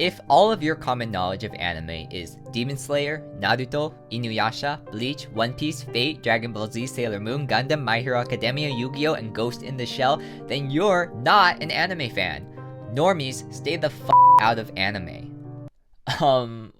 If all of your common knowledge of anime is Demon Slayer, Naruto, Inuyasha, Bleach, One Piece, Fate, Dragon Ball Z, Sailor Moon, Gundam, My Hero Academia, Yu-Gi-Oh!, and Ghost in the Shell, then you're not an anime fan. Normies, stay the f*** out of anime.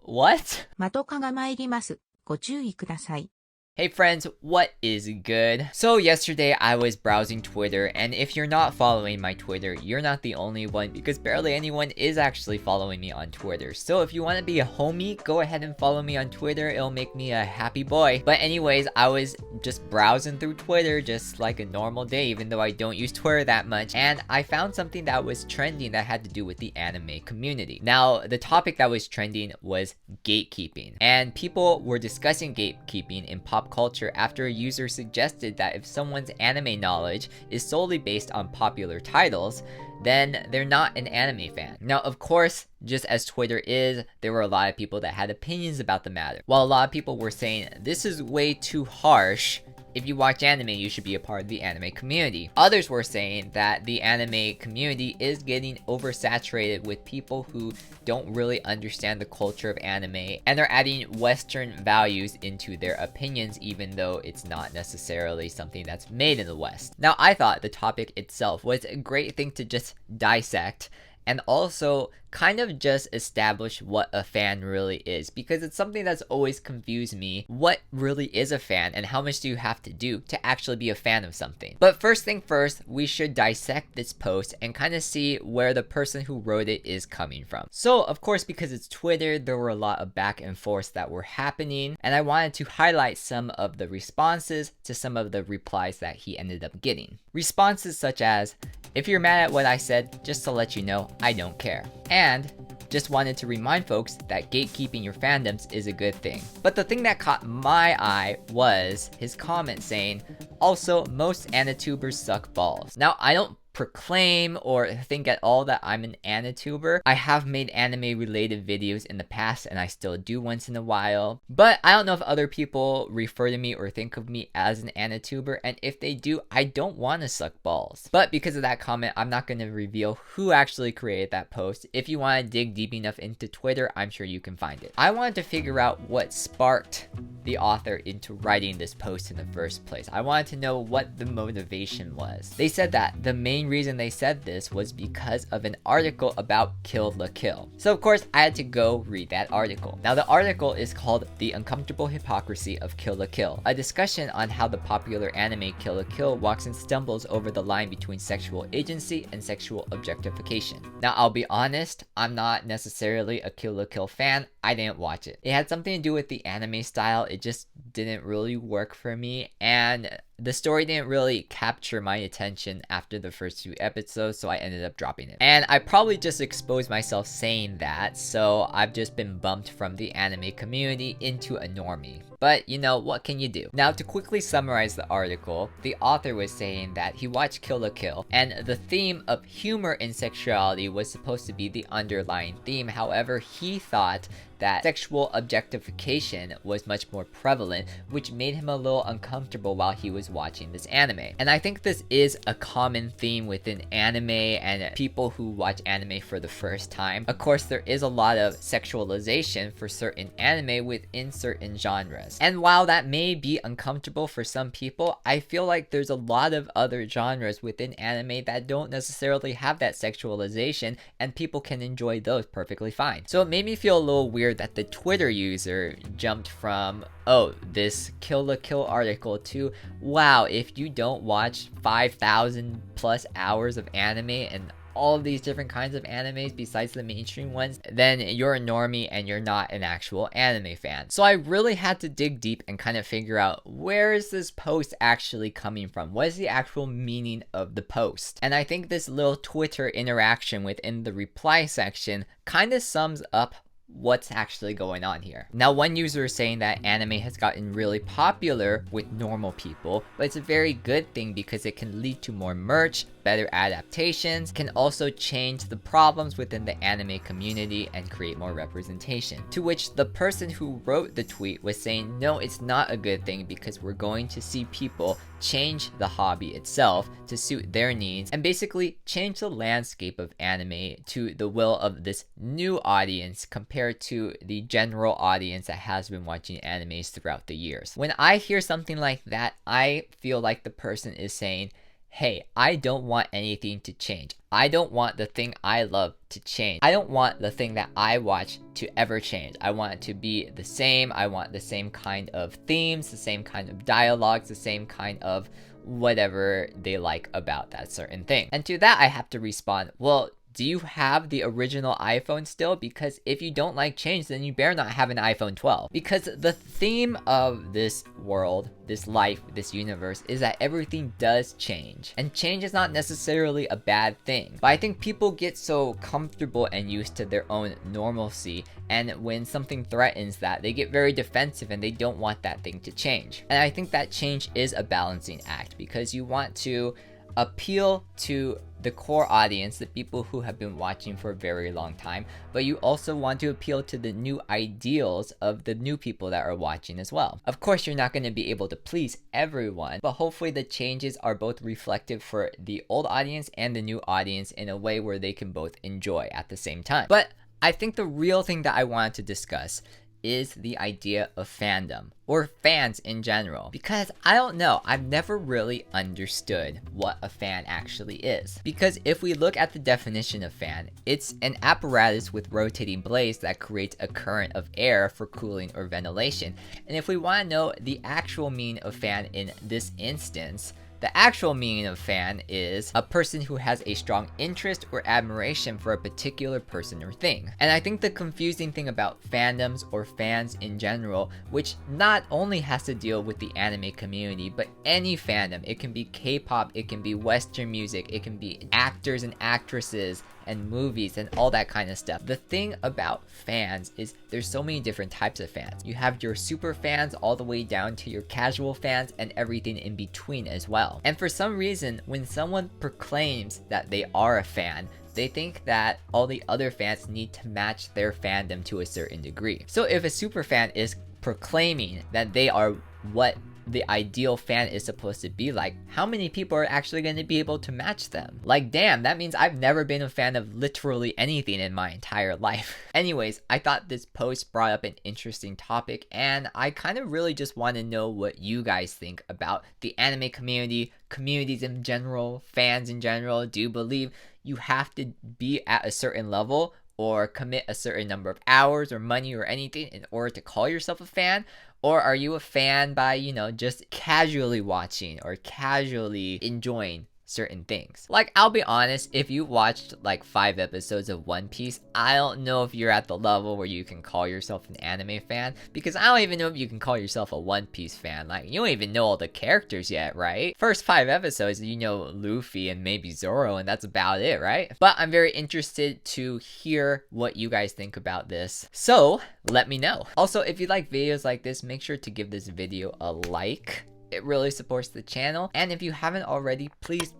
What? MATOKA が参ります。ご注意ください。 Hey friends, what is good? So yesterday I was browsing Twitter, and if you're not following my Twitter, you're not the only one because barely anyone is actually following me on Twitter. So if you want to be a homie, go ahead and follow me on Twitter. It'll make me a happy boy. But anyways, I was just browsing through Twitter just like a normal day, even though I don't use Twitter that much, and I found something that was trending that had to do with the anime community. Now, the topic that was trending was gatekeeping, and people were discussing gatekeeping in pop culture after a user suggested that if someone's anime knowledge is solely based on popular titles, then they're not an anime fan. Now, of course, just as Twitter is, there were a lot of people that had opinions about the matter. While a lot of people were saying, this is way too harsh, if you watch anime, you should be a part of the anime community. Others were saying that the anime community is getting oversaturated with people who don't really understand the culture of anime and are adding Western values into their opinions, even though it's not necessarily something that's made in the West. Now, I thought the topic itself was a great thing to just dissect and also kind of just establish what a fan really is, because it's something that's always confused me. What really is a fan, and how much do you have to do to actually be a fan of something? But first thing first, we should dissect this post and kind of see where the person who wrote it is coming from. So of course, because it's Twitter, there were a lot of back and forth that were happening, and I wanted to highlight some of the responses to some of the replies that he ended up getting. Responses such as, if you're mad at what I said, just to let you know, I don't care. And just wanted to remind folks that gatekeeping your fandoms is a good thing. But the thing that caught my eye was his comment saying, also, most Anitubers suck balls. Now, I don't proclaim or think at all that I'm an Anituber. I have made anime related videos in the past, and I still do once in a while, but I don't know if other people refer to me or think of me as an Anituber, and if they do, I don't want to suck balls. But because of that comment, I'm not going to reveal who actually created that post. If you want to dig deep enough into Twitter, I'm sure you can find it. I wanted to figure out what sparked the author into writing this post in the first place. I wanted to know what the motivation was. They said that the main reason they said this was because of an article about Kill la Kill. So of course I had to go read that article. Now the article is called The Uncomfortable Hypocrisy of Kill la Kill, a discussion on how the popular anime Kill la Kill walks and stumbles over the line between sexual agency and sexual objectification. Now I'll be honest, I'm not necessarily a Kill la Kill fan. I didn't watch it. It had something to do with the anime style. It just didn't really work for me, and the story didn't really capture my attention after the first few episodes, so I ended up dropping it. And I probably just exposed myself saying that, so I've just been bumped from the anime community into a normie. But you know, what can you do? Now, to quickly summarize the article, the author was saying that he watched Kill la Kill, and the theme of humor and sexuality was supposed to be the underlying theme. However, he thought that sexual objectification was much more prevalent, which made him a little uncomfortable while he was watching this anime. And I think this is a common theme within anime and people who watch anime for the first time. Of course, there is a lot of sexualization for certain anime within certain genres. And while that may be uncomfortable for some people, I feel like there's a lot of other genres within anime that don't necessarily have that sexualization, and people can enjoy those perfectly fine. So it made me feel a little weird that the Twitter user jumped from, oh, this Kill la Kill article to, wow, if you don't watch 5,000 plus hours of anime and all of these different kinds of animes besides the mainstream ones, then you're a normie and you're not an actual anime fan. So I really had to dig deep and kind of figure out, where is this post actually coming from? What is the actual meaning of the post? And I think this little Twitter interaction within the reply section kind of sums up what's actually going on here. Now, one user is saying that anime has gotten really popular with normal people, but it's a very good thing because it can lead to more merch, better adaptations, can also change the problems within the anime community and create more representation. To which the person who wrote the tweet was saying, no, it's not a good thing because we're going to see people change the hobby itself to suit their needs and basically change the landscape of anime to the will of this new audience compared to the general audience that has been watching animes throughout the years. When I hear something like that, I feel like the person is saying, hey, I don't want anything to change. I don't want the thing I love to change. I don't want the thing that I watch to ever change. I want it to be the same. I want the same kind of themes, the same kind of dialogues, the same kind of whatever they like about that certain thing. And to that, I have to respond, well, do you have the original iPhone still? Because if you don't like change, then you better not have an iPhone 12. Because the theme of this world, this life, this universe is that everything does change. And change is not necessarily a bad thing. But I think people get so comfortable and used to their own normalcy, and when something threatens that, they get very defensive and they don't want that thing to change. And I think that change is a balancing act because you want to appeal to the core audience, the people who have been watching for a very long time, but you also want to appeal to the new ideals of the new people that are watching as well. Of course, you're not going to be able to please everyone, but hopefully the changes are both reflective for the old audience and the new audience in a way where they can both enjoy at the same time. But I think the real thing that I wanted to discuss is the idea of fandom, or fans in general. Because I don't know, I've never really understood what a fan actually is. Because if we look at the definition of fan, it's an apparatus with rotating blades that creates a current of air for cooling or ventilation. And if we want to know the actual meaning of fan in this instance, the actual meaning of fan is a person who has a strong interest or admiration for a particular person or thing. And I think the confusing thing about fandoms or fans in general, which not only has to deal with the anime community, but any fandom, it can be K-pop, it can be Western music, it can be actors and actresses, and movies and all that kind of stuff. The thing about fans is there's so many different types of fans. You have your super fans all the way down to your casual fans and everything in between as well. And for some reason, when someone proclaims that they are a fan, they think that all the other fans need to match their fandom to a certain degree. So if a super fan is proclaiming that they are what the ideal fan is supposed to be like, how many people are actually going to be able to match them? Like, damn, that means I've never been a fan of literally anything in my entire life. Anyways, I thought this post brought up an interesting topic, and I kind of really just want to know what you guys think about the anime community, communities in general, fans in general. Do you believe you have to be at a certain level or commit a certain number of hours or money or anything in order to call yourself a fan? Or are you a fan by, just casually watching or casually enjoying certain things? Like, I'll be honest, if you watched like 5 episodes of One Piece, I don't know if you're at the level where you can call yourself an anime fan, because I don't even know if you can call yourself a One Piece fan. Like, you don't even know all the characters yet, right? First 5 episodes, you know Luffy and maybe Zoro, and that's about it, right? But I'm very interested to hear what you guys think about this, so let me know. Also, if you like videos like this, make sure to give this video a like. It really supports the channel. And if you haven't already, please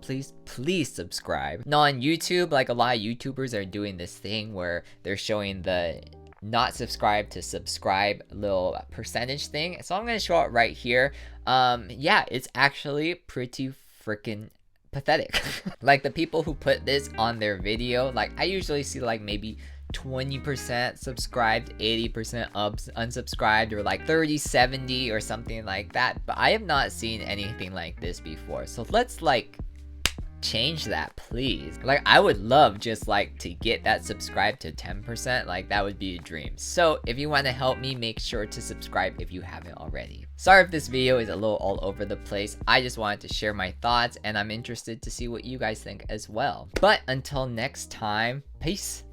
subscribe. Now on YouTube, like a lot of YouTubers are doing this thing where they're showing the not subscribed to subscribe little percentage thing. So I'm going to show it right here. Yeah, it's actually pretty freaking pathetic. Like the people who put this on their video, like I usually see like maybe 20% subscribed, 80% unsubscribed, or like 30-70 or something like that. But I have not seen anything like this before. So let's like change that, please. Like, I would love just like to get that subscribe to 10%. Like, that would be a dream. So if you want to help me, make sure to subscribe if you haven't already. Sorry if this video is a little all over the place. I just wanted to share my thoughts, and I'm interested to see what you guys think as well. But until next time, peace.